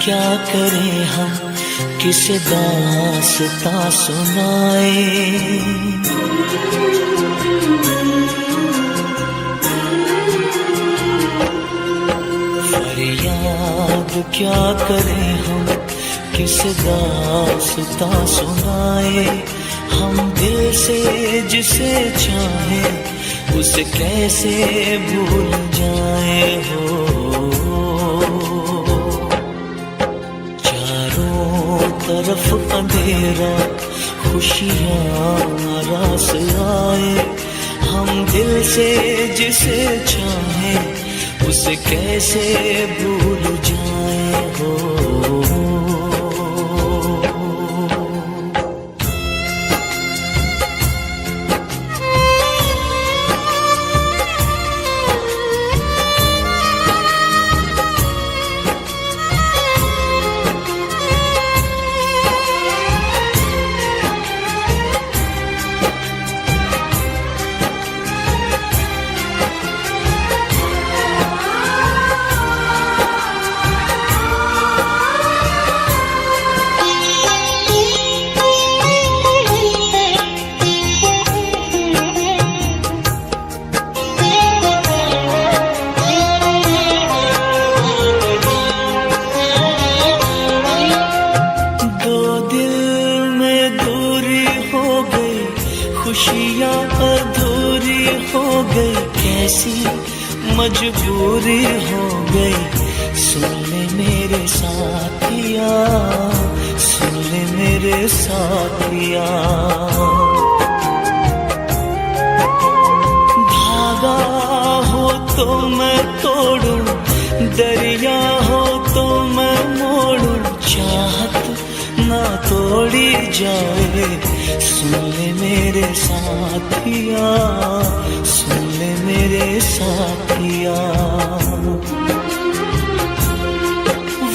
क्या करें हम, किसे दास्तां सुनाए। फरियाद क्या करें हम, किसे दास्तां सुनाए। हम दिल से जिसे चाहे उसे कैसे भूल जाए हो। चारों तरफ अंधेरा, खुशियाँ रास आए। हम दिल से जिसे चाहे उसे कैसे भूल जाए हो। खुशियाँ अधूरी हो गई, कैसी मजबूरी हो गई। सुन ले मेरे साथिया, सुन ले मेरे साथिया। धागा हो तो मैं तोड़ूं, दरिया हो तो मैं मोड़ूं। चाहत ना तोड़ी जाए, सुन ले मेरे साथिया, सुन ले मेरे साथिया।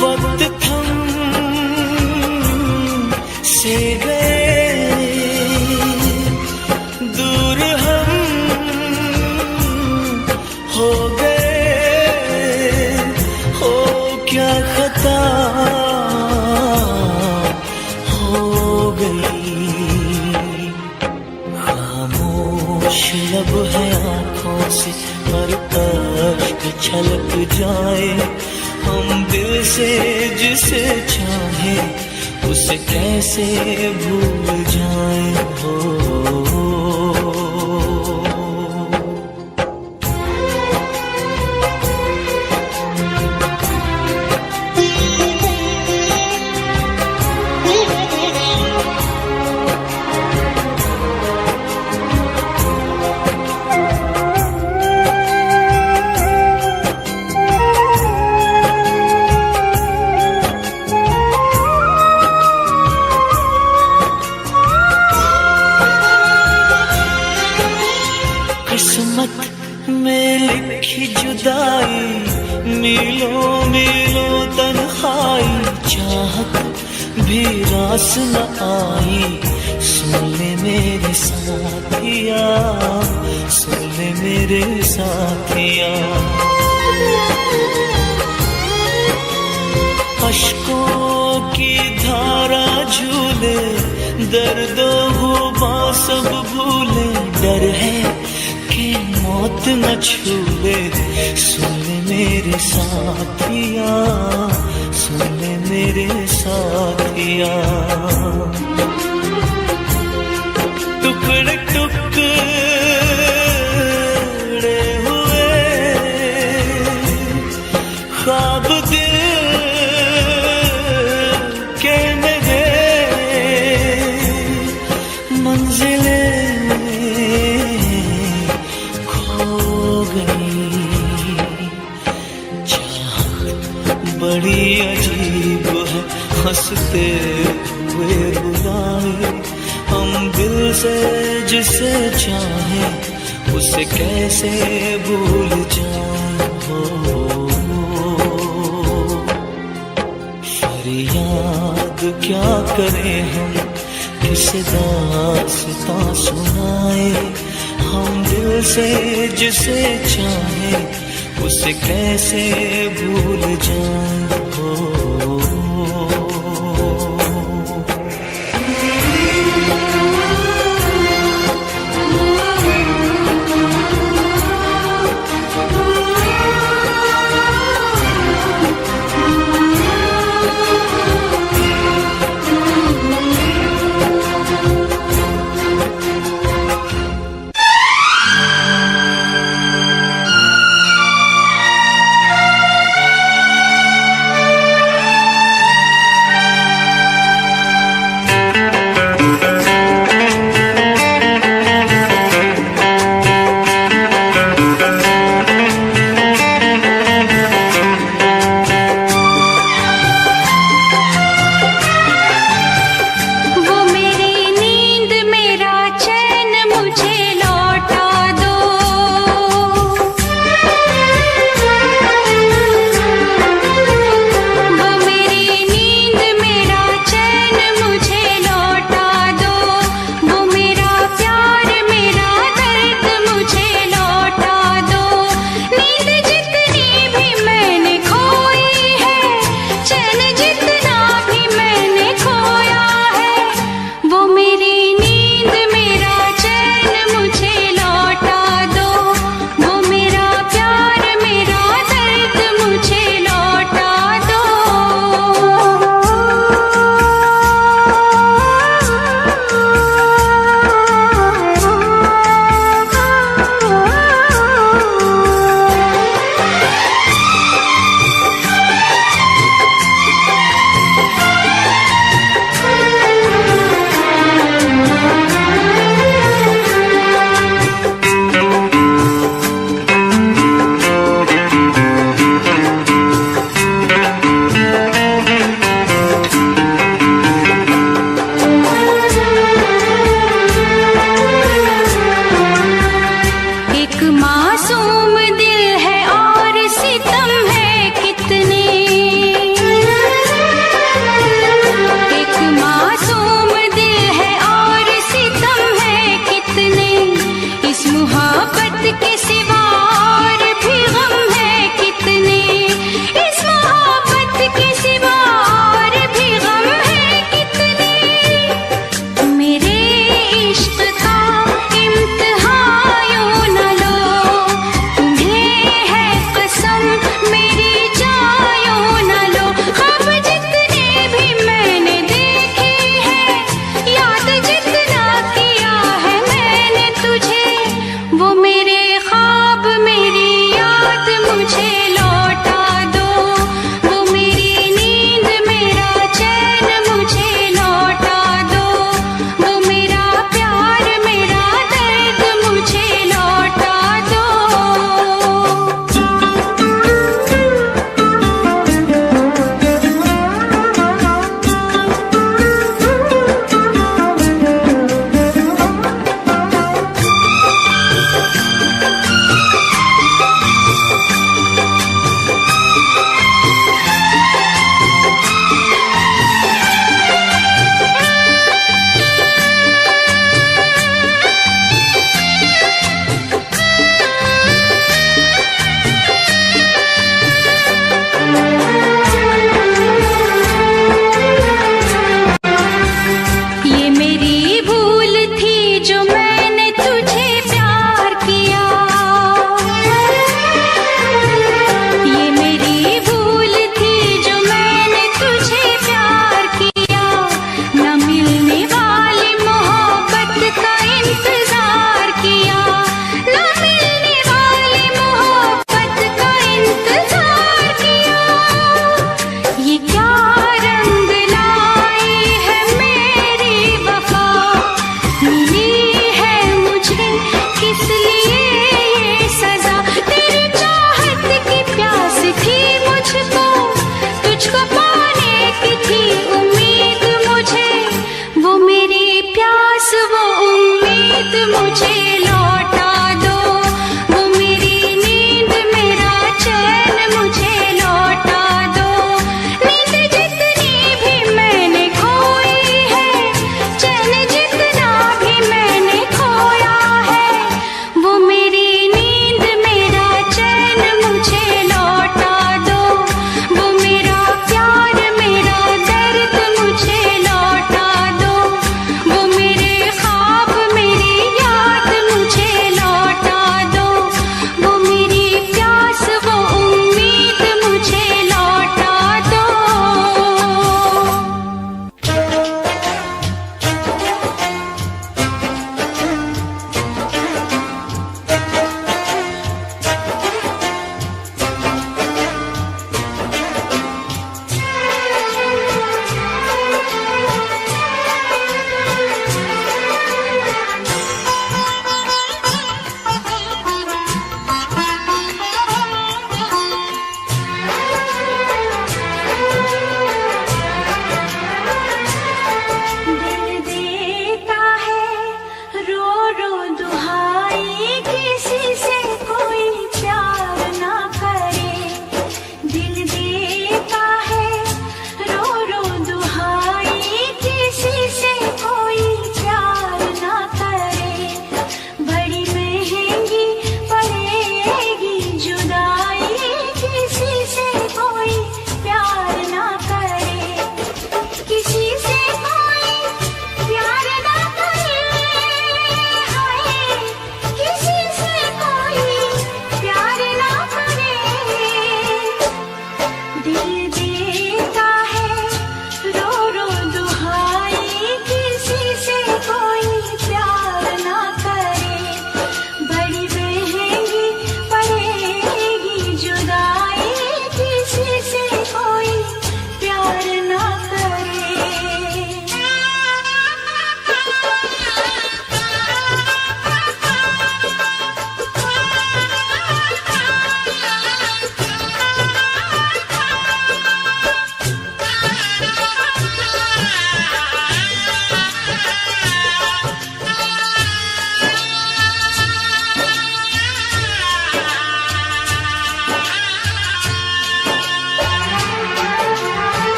वक्त थम से गए, दूर हम हो गए। हो क्या खता हो गई। लब है आँखों से पर अश्क छलक जाए। हम दिल से जिसे चाहे उसे कैसे भूल जाए हो। किस्मत में लिखी जुदाई, मीलों मीलों तन्हाई। चाहत भी रास न आई, सुन ले मेरे साथिया, सुन ले मेरे साथिया। अश्कों की धारा झूले, दर्दो हुआ सब भूले। डर है कि मौत न छूले, सुन ले मेरे साथिया, सुन ले मेरे साथिया। टुकड़े टुकड़े हुए ख्वाब दिल के मेरे, मंजिलें बड़ी अजीब है, हंसते हुए बुलाए। हम दिल से जिसे चाहे उसे कैसे भूल जाए हो। फरियाद क्या करें हम, किसे दास्तां सुनाए। हम दिल से जिसे चाहे उसे कैसे भूल जाऊं हो।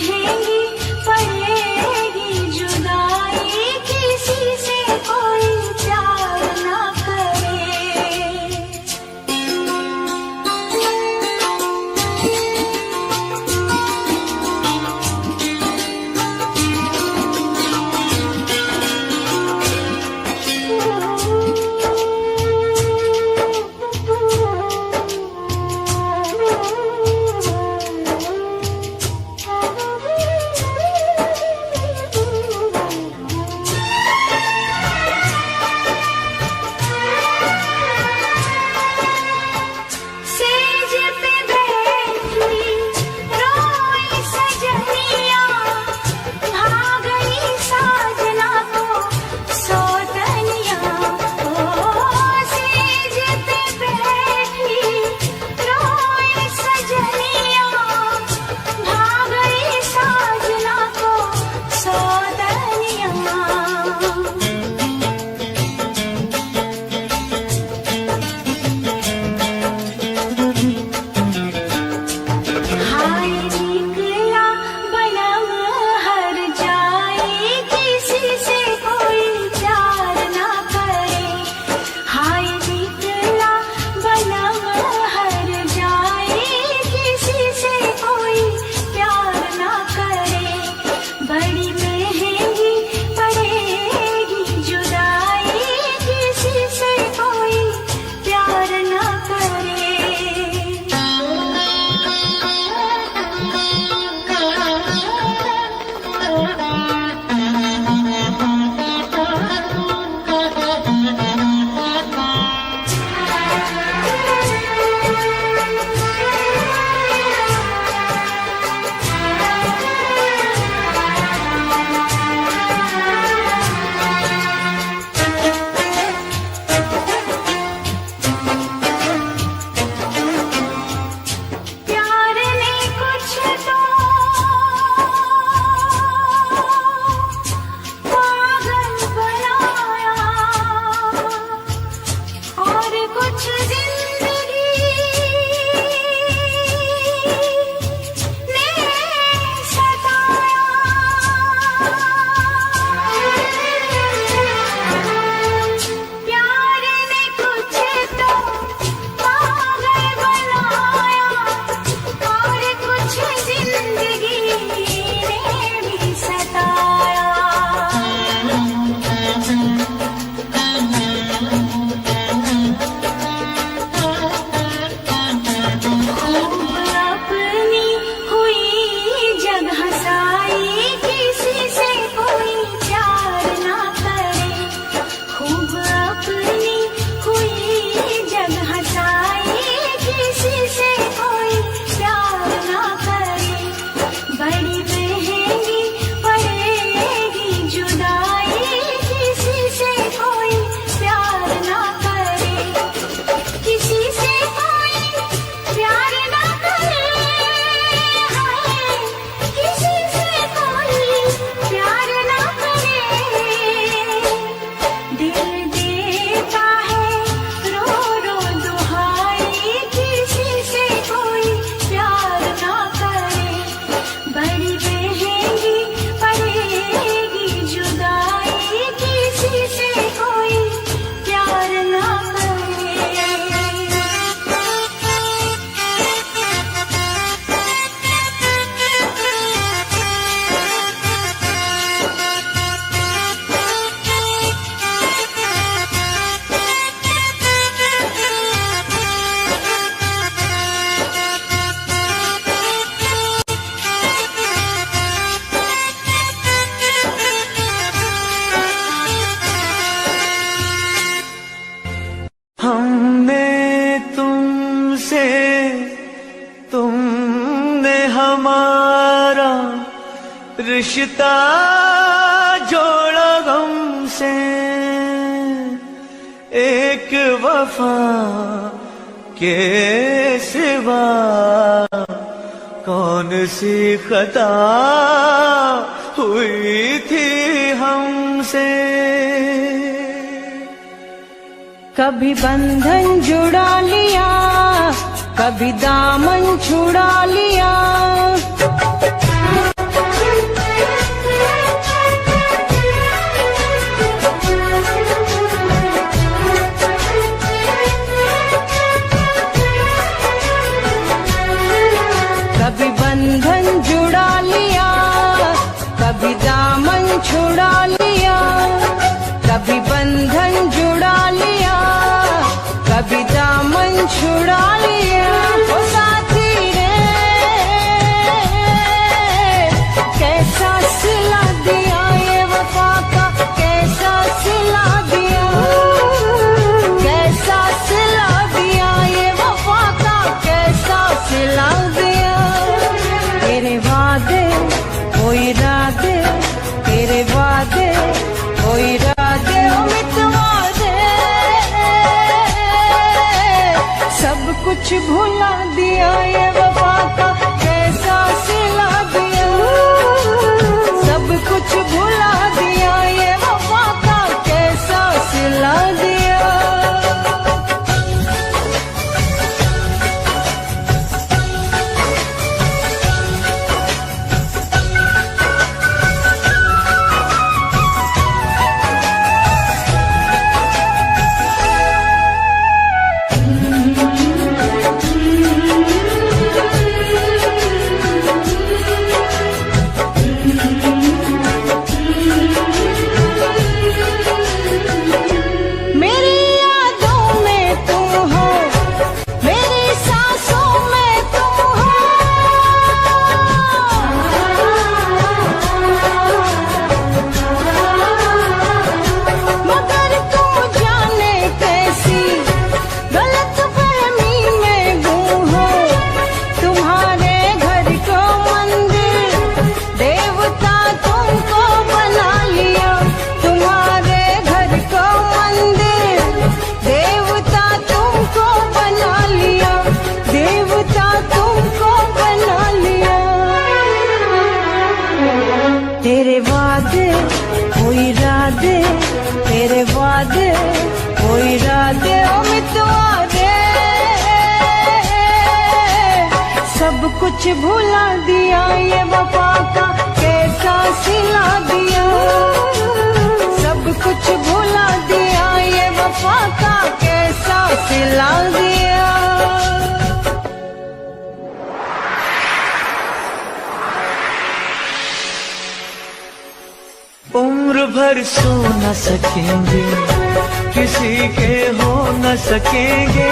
रहेंगी पड़ेगी जुदाई, किसी से कोई प्यार ना करे। सेज पे बैठी रोई सजनिया, भाग गई साजना को सौतनिया। ओ सेज पे बैठी रोई सजनिया, भाग गई साजना को सौतनिया। हाय निकला बनम हर जाए, किसी से कोई प्यार ना करे। हाय निकला बनम हर जाए, किसी से कोई प्यार ना करे। बड़ी महंगी पड़ेगी जुदाई, किसी से कोई प्यार ना करे। प्यार ने कुछ तो पागल बनाया, और कुछ जिंदगी ने सताया। प्यार ने कुछ तो पागल बनाया, और कुछ जिंदगी ने भी सताया। खूब अपनी हुई जगह साई, किसी से कोई प्यार ना करे। खूब अपनी हुई जगह साई, किसी से कोई प्यार ना करे। बड़ी महंगी पड़ेगी जुदाई, किसी से कोई प्यार ना करे। किसी से कोई प्यार ना करे। हाय किसी से कोई प्यार ना करे। दिल देता है रो रो दुहाई, किसी से कोई प्यार ना करे। बड़ी महंगी पड़ेगी जुदाई, किसी से कोई प्यार ना करे। हमने तुमसे, तुमने हमारा रिश्ता जोड़ा गम से। एक वफा के सिवा कौन सी खता हुई थी हमसे। कभी बंधन जुड़ा लिया, कभी दामन छुड़ा लिया। वो इरादे तेरे वादे, वो इरादे मितवा दे, सब कुछ भुला दिया ये वफा का कैसा सिला दिया, सब कुछ भुला दिया ये वफा का कैसा सिला दिया। तेरे वादे वो इरादे, तेरे वादे वो इरादे मितवा दे, सब कुछ भुला दिया ये वफा का कैसा सिला दिया, सब कुछ भुला दिया ये वफा का कैसा सिला दिया। उम्र भर सो न सकेंगे, किसी के हो न सकेंगे,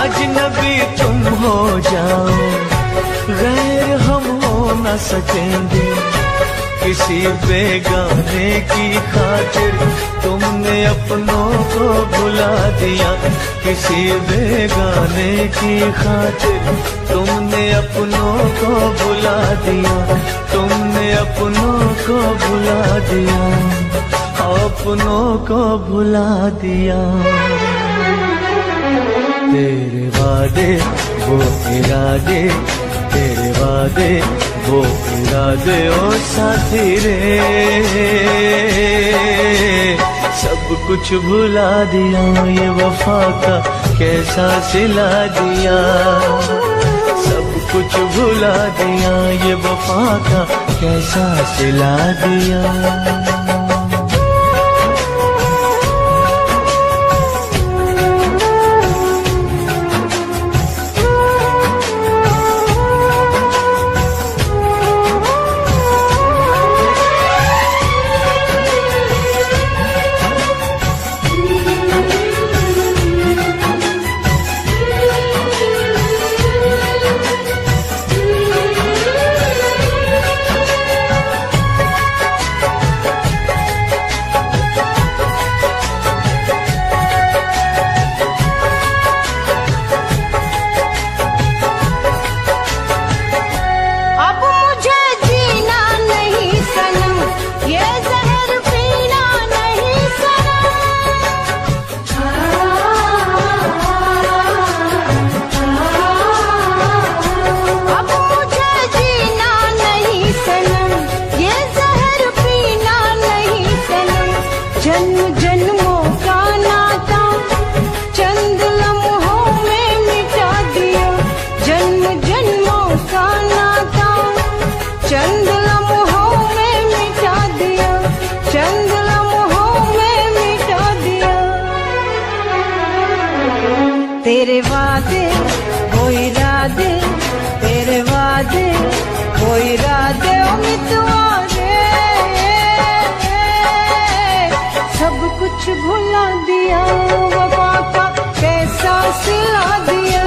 अजनबी तुम हो जाओ, गैर हम हो न सकेंगे, किसी बेगाने की खातिर तुमने अपनों को भुला दिया, किसी बेगाने की खातिर तुमने अपनों को भुला दिया, तुमने अपनों को भुला दिया, अपनों को भुला दिया। तेरे वादे वो इरादे, तेरे वादे वो इरादे ओ साथी रे, सब कुछ भुला दिया ये वफा का कैसा सिला दिया, सब कुछ भुला दिया ये वफा का कैसा सिला दिया। तेरे वादे वो इरादे, तेरे वादे वो इरादे मितवा दे, सब कुछ भुला दिया वफा का कैसा सिला दिया,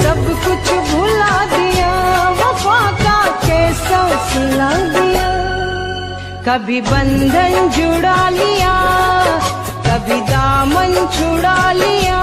सब कुछ भुला दिया वफा का कैसा सिला दिया। कभी बंधन जुड़ा लिया, कभी दामन छुड़ा लिया,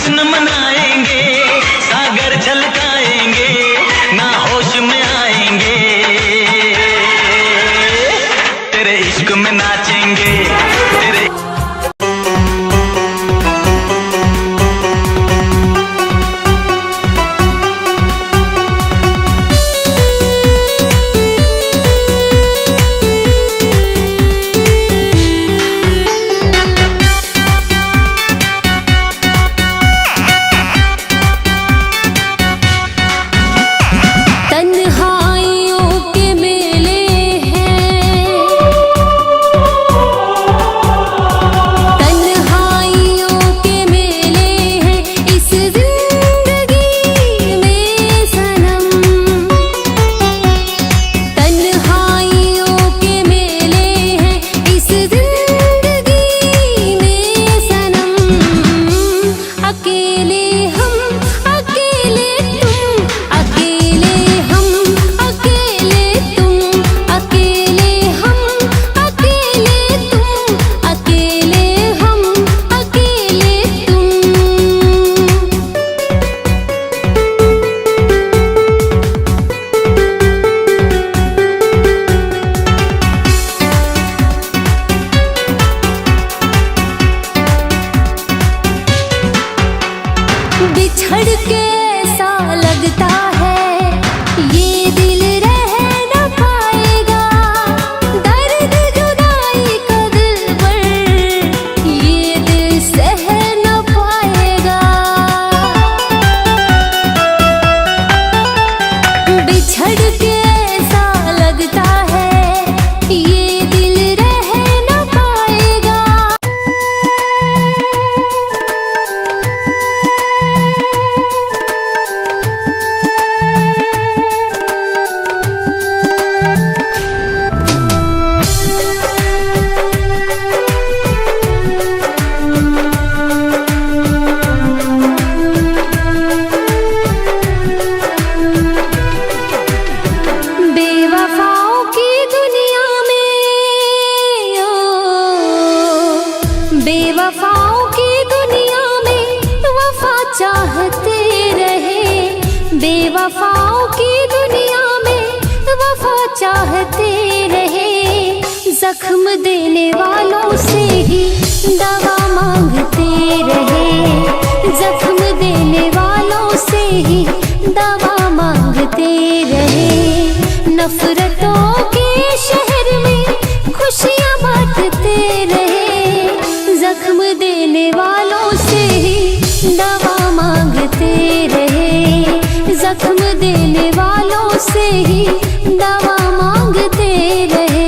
जश्न मनाएंगे, सागर छलकाएंगे, ना होश में आएंगे, तेरे इश्क में नाचेंगे, तेरे बिछड़ के ऐसा लगता है ये दिल रह न पाएगा, दर्द जुदाई का दिल पर ये दिल सह न पाएगा। बिछड़ के ऐसा लगता है ये दिल रह न पाएगा। बेवफाओं की दुनिया में बेवफाओं की दुनिया में वफा चाहते रहे, बेवफाओं की दुनिया में वफा चाहते रहे। जख्म देने वालों से ही दवा मांगते रहे, जख्म देने वालों से ही दवा मांगते रहे। नफरतों के शहर में खुशियाँ बांटते रहे, जख्म देने वालों से ही दवा मांगते रहे, जख्म देने वालों से ही दवा मांगते रहे।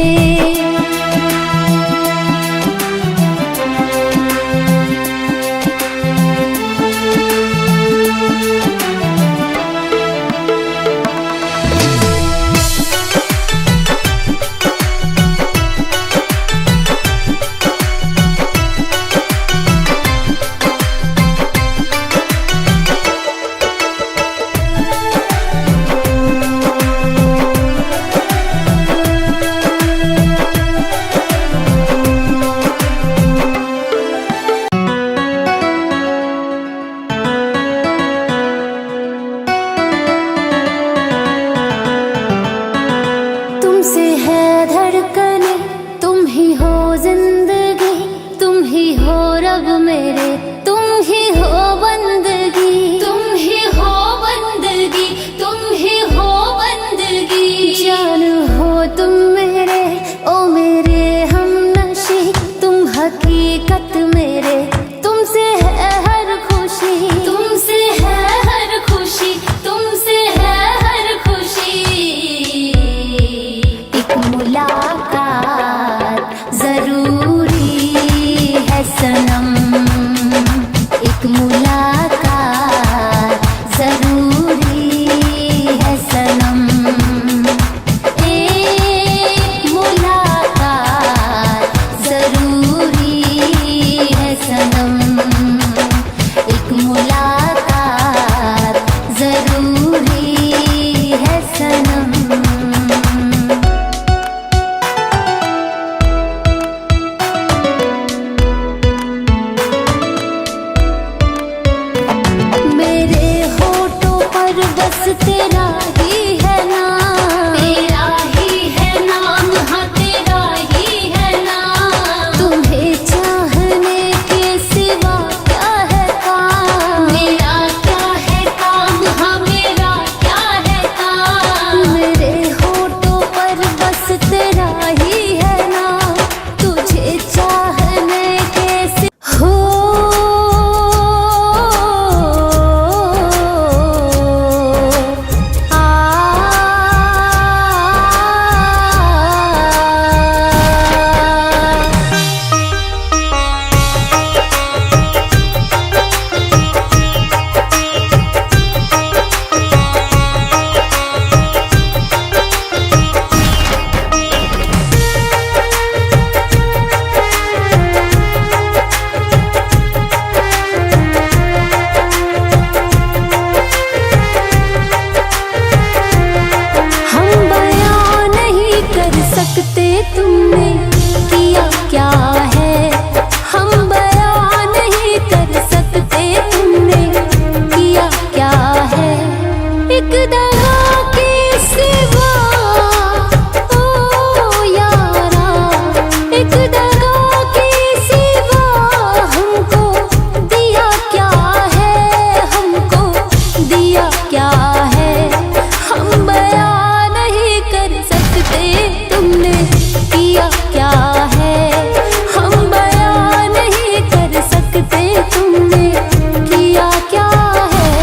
तुमसे है धड़कने, तुम ही हो जिंदगी, तुम ही हो रब मेरे, तुम ही हो बंदगी, तुम ही हो बंदगी, तुम ही हो बंदगी। जान हो तुम मेरे, ओ मेरे हमनशी, तुम हकीकत मेरे, तुमसे है हर खुशी, तुमसे है हर खुशी, तुमसे है हर खुशी। एक मुलाकात जरूरी है सनम, एक मुलाकात जरूरी है सनम, एक मुलाकात जरूरी है सनम, एक मुलाकात जरूरी है सनम। बस तेरा ही है नाम, तेरा ही है नाम, हाँ तेरा ही है नाम। तुम्हें चाहने के सिवा क्या है काम, मेरा क्या है काम, हाँ मेरा क्या है काम। मेरे होठों पर बस तेरा ही है नाम, तुझे चाहने के सिवा तुमने किया क्या है, हम बयान नहीं कर सकते तुमने किया क्या है। एक दगा के सिवा ओ यारा, एक दगा के सिवा हमको दिया क्या है, हमको दिया क्या है। हम बयान नहीं कर सकते तुमने किया क्या है, हम बयान नहीं कर सकते तुमने किया क्या है।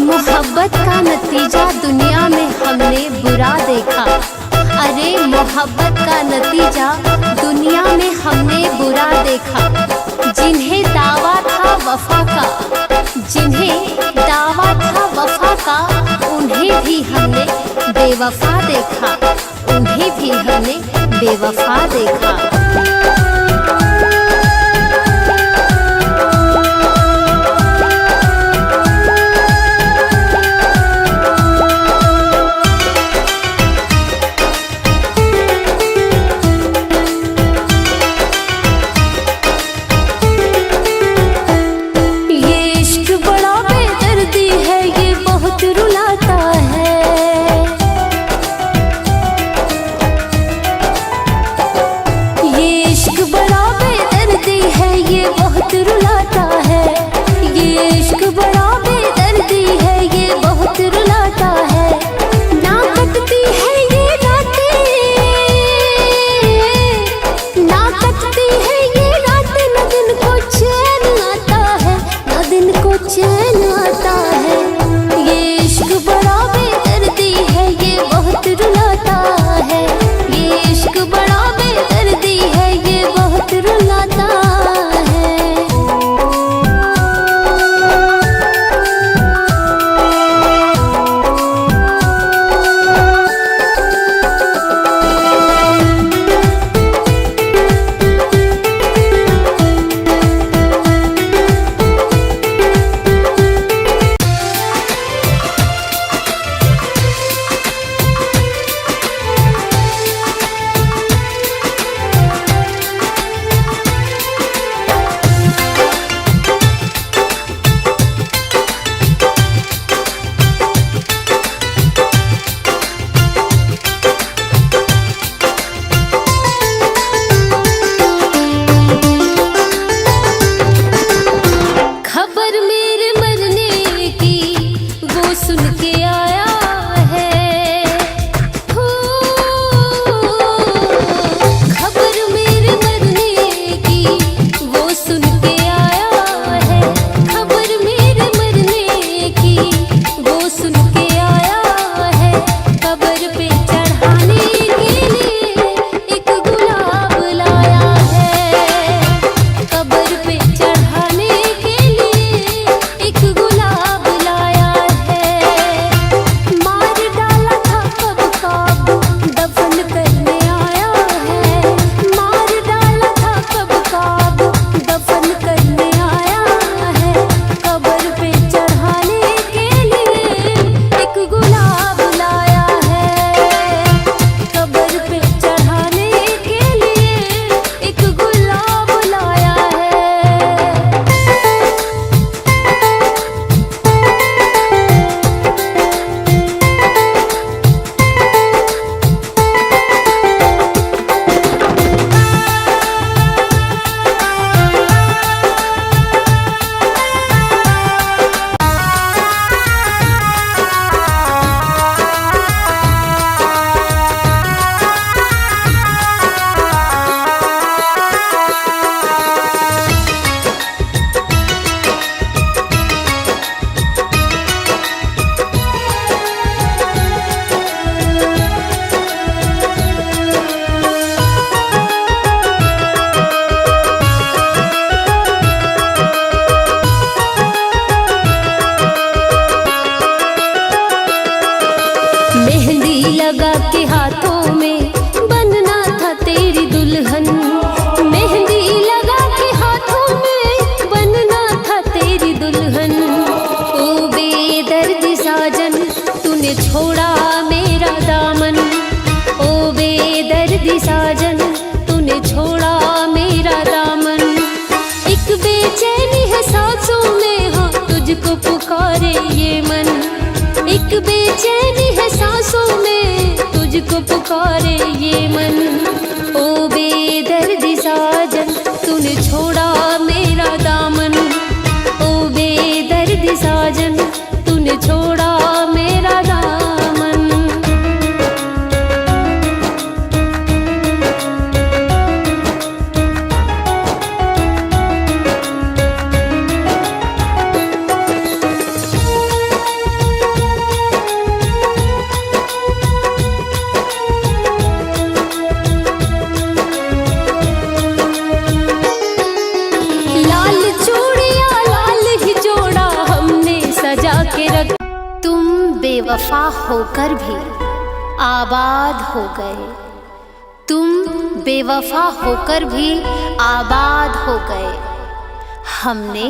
मोहब्बत का नतीजा दुनिया में हमने बुरा देखा, अरे मोहब्बत का नतीजा दुनिया में हमने बुरा देखा। जिन्हें दावा था वफा का, जिन्हें दावा था वफा का, उन्हें भी हमने बेवफा देखा, उन्हें भी हमने बेवफा देखा। तूने छोड़ा मेरा दामन। ओ बेदर्दी साजन तूने छोड़ा मेरा दामन। एक बेचैनी है सांसों में हाँ तुझको पुकारे ये मन। एक बेचैनी है सांसों में तुझको पुकारे ये मन। ओ बेदर्दी साजन तूने छोड़ा मेरा दामन। ओ बेदर्दी साजन तूने छोड़ा मेरा दामन। लाल चूड़ियां लाल ही जोड़ा हमने सजा के रख। तुम बेवफा होकर भी आबाद हो गए। तुम बेवफा होकर भी आबाद हो गए। हमने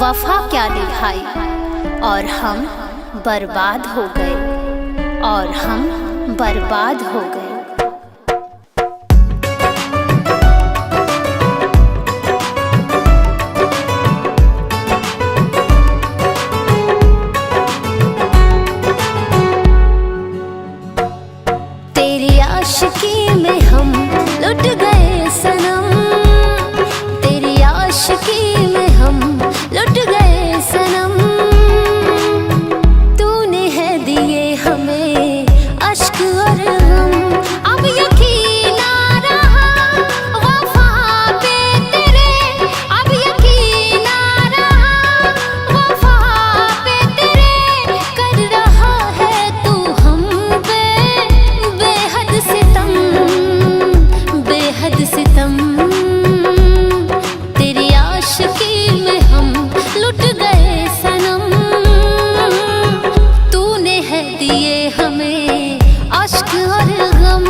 वफा क्या निभाई और हम बर्बाद हो गए। और हम बर्बाद हो गए। तेरी आशिकी में हम लुट गए सनम। तेरी आशिकी में हम लुट गए सनम। तूने है दिए हमें अश्क और गम। अब यकीन आ रहा वफा पे तेरे। अब यकीन आ रहा वफा पे तेरे। कर रहा है तू हम पे बेहद सितम। बेहद सितम। तेरी आशिकी में हम लुट गए सनम। तूने है दिए हमें अश्क और गम।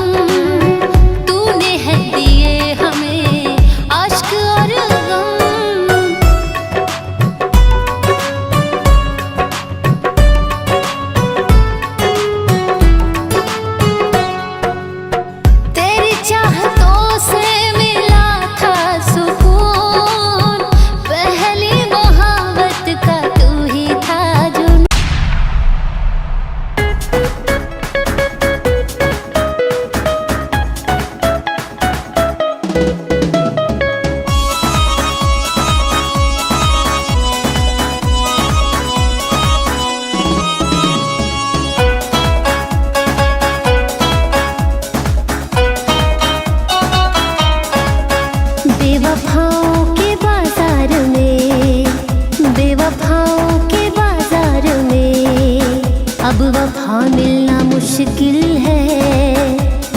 तूने है दिए हमें अश्क और गम। तेरी चाहतों से मिला था सुकून। पहली मोहब्बत का तू ही था जुनून। बेवफाओं के बाजार में। बेवफाओं के बाजार में अब वफा मिलना मुश्किल है।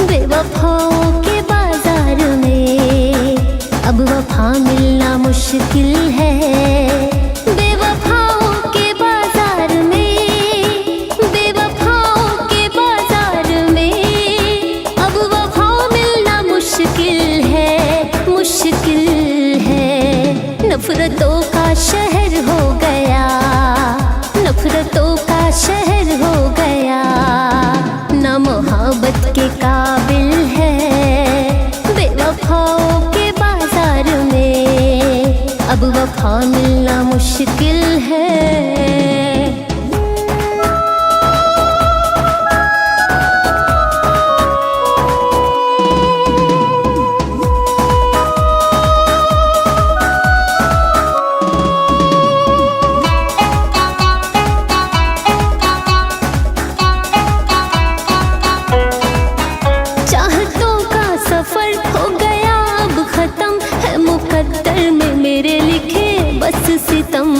बेवफाओं के बाजार में अब वफा मिलना मुश्किल है। बेवफाओं के बाजार में। बेवफाओं के बाजार में अब वफा मिलना मुश्किल है। मुश्किल है। नफरतों का शहर हो गया। नफरतों का शहर हो गया। ना मोहब्बत के काबिल है। बेवफाओं के बाजार में अब वफा मिलना मुश्किल है। चाहतों का सफर हो गया अब खत्म है। मुकद्दर में मेरे लिखे बस सितम।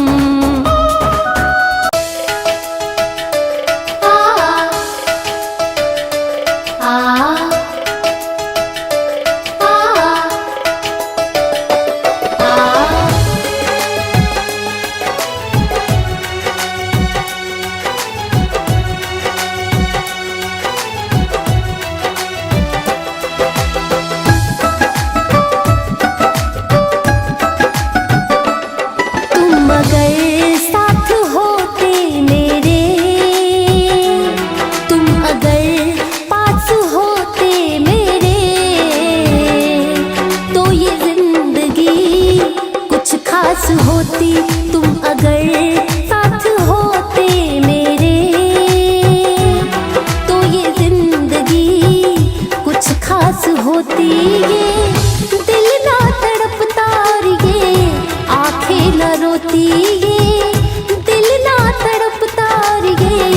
होती, ये दिल ना तड़पता और ये आंखें न रोती, ये दिल ना तड़पता और ये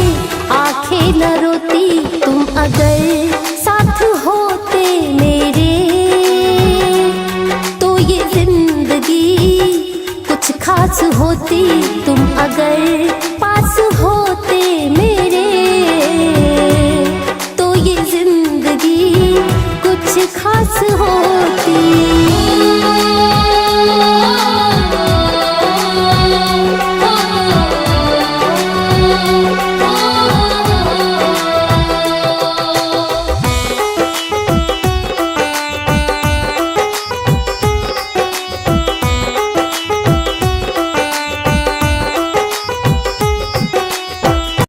आंखें न रोती। तुम अगर साथ होते मेरे तो ये जिंदगी कुछ खास होती। तुम अगर पास होते मेरे तो ये जिंदगी कुछ खास होती।